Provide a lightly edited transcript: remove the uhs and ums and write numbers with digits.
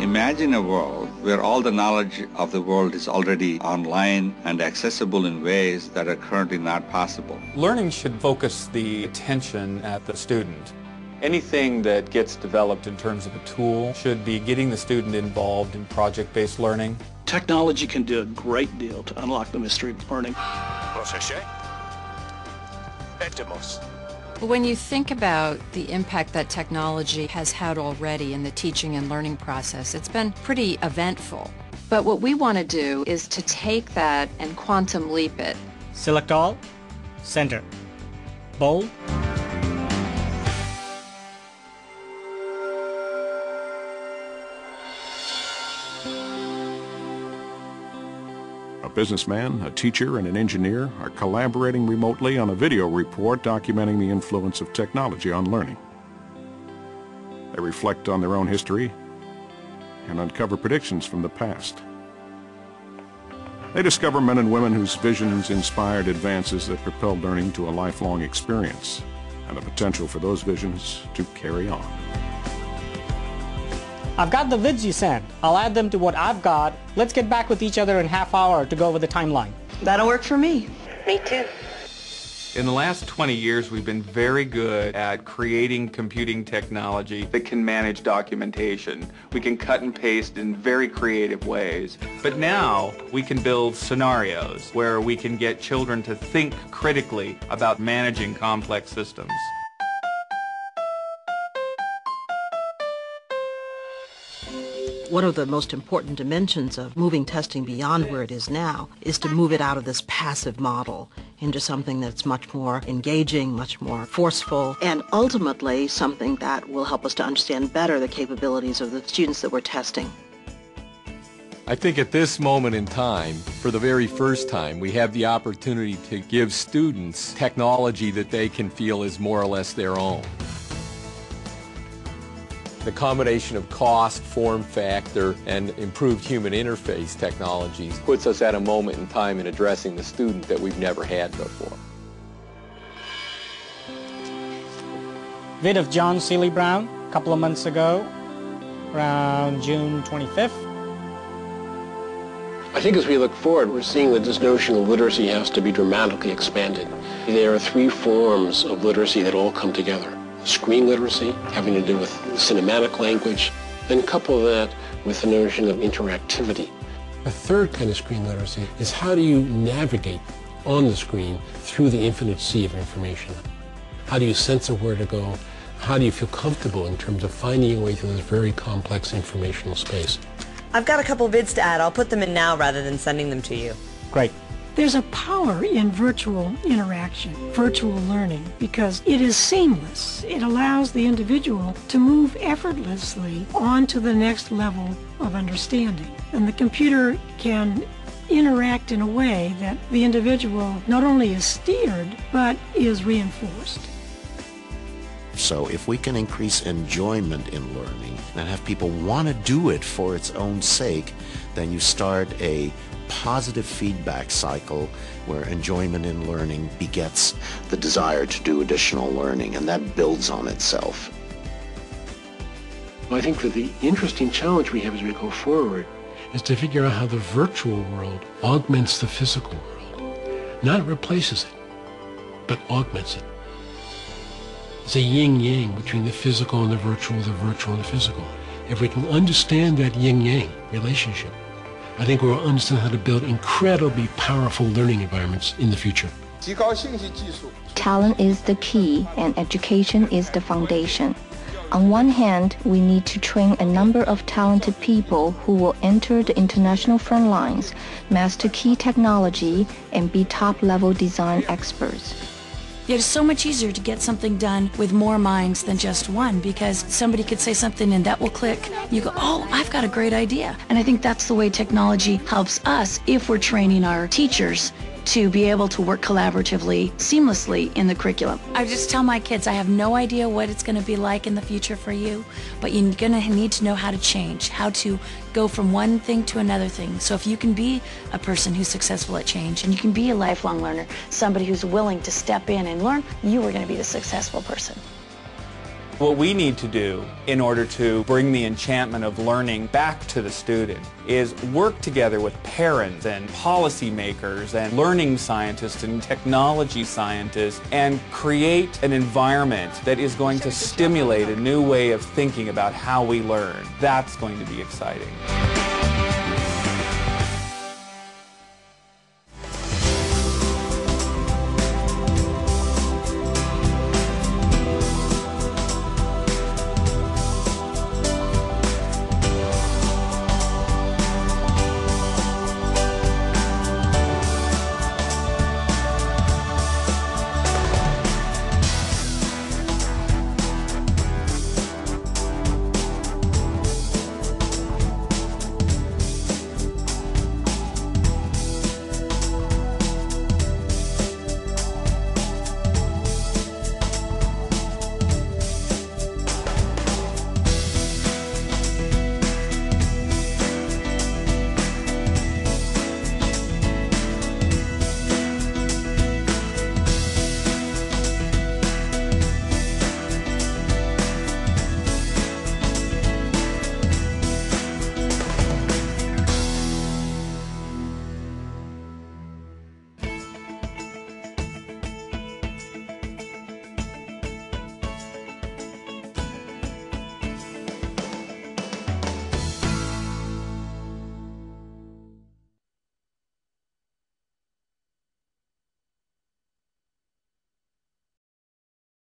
Imagine a world where all the knowledge of the world is already online and accessible in ways that are currently not possible. Learning should focus the attention at the student. Anything that gets developed in terms of a tool should be getting the student involved in project-based learning. Technology can do a great deal to unlock the mystery of learning. When you think about the impact that technology has had already in the teaching and learning process, it's been pretty eventful. But what we want to do is to take that and quantum leap it. Select all, center, bold. A businessman, a teacher, and an engineer are collaborating remotely on a video report documenting the influence of technology on learning. They reflect on their own history and uncover predictions from the past. They discover men and women whose visions inspired advances that propelled learning to a lifelong experience and the potential for those visions to carry on. I've got the vids you sent. I'll add them to what I've got. Let's get back with each other in half hour to go over the timeline. That'll work for me. Me too. In the last 20 years, we've been very good at creating computing technology that can manage documentation. We can cut and paste in very creative ways. But now we can build scenarios where we can get children to think critically about managing complex systems. One of the most important dimensions of moving testing beyond where it is now is to move it out of this passive model into something that's much more engaging, much more forceful, and ultimately something that will help us to understand better the capabilities of the students that we're testing. I think at this moment in time, for the very first time, we have the opportunity to give students technology that they can feel is more or less their own. The combination of cost, form factor, and improved human interface technologies puts us at a moment in time in addressing the student that we've never had before. Vid of John Seeley Brown a couple of months ago, around June 25th. I think as we look forward, we're seeing that this notion of literacy has to be dramatically expanded. There are three forms of literacy that all come together. Screen literacy, having to do with cinematic language, then couple that with the notion of interactivity. A third kind of screen literacy is how do you navigate on the screen through the infinite sea of information? How do you censor where to go? How do you feel comfortable in terms of finding your way through this very complex informational space? I've got a couple vids to add. I'll put them in now rather than sending them to you. Great. There's a power in virtual interaction, virtual learning, because it is seamless. It allows the individual to move effortlessly on to the next level of understanding. And the computer can interact in a way that the individual not only is steered, but is reinforced. So if we can increase enjoyment in learning and have people want to do it for its own sake, then you start a positive feedback cycle where enjoyment in learning begets the desire to do additional learning, and that builds on itself. Well, I think that the interesting challenge we have as we go forward is to figure out how the virtual world augments the physical world. Not replaces it, but augments it. It's a yin-yang between the physical and the virtual and the physical. If we can understand that yin-yang relationship, I think we'll understand how to build incredibly powerful learning environments in the future. Talent is the key and education is the foundation. On one hand, we need to train a number of talented people who will enter the international front lines, master key technology, and be top-level design experts. Yet it's so much easier to get something done with more minds than just one, because somebody could say something and that will click. You go, oh, I've got a great idea. And I think that's the way technology helps us if we're training our teachers to be able to work collaboratively, seamlessly in the curriculum. I just tell my kids, I have no idea what it's going to be like in the future for you, but you're going to need to know how to change, how to go from one thing to another thing. So if you can be a person who's successful at change, and you can be a lifelong learner, somebody who's willing to step in and learn, you are going to be the successful person. What we need to do in order to bring the enchantment of learning back to the student is work together with parents and policymakers and learning scientists and technology scientists and create an environment that is going to stimulate a new way of thinking about how we learn. That's going to be exciting.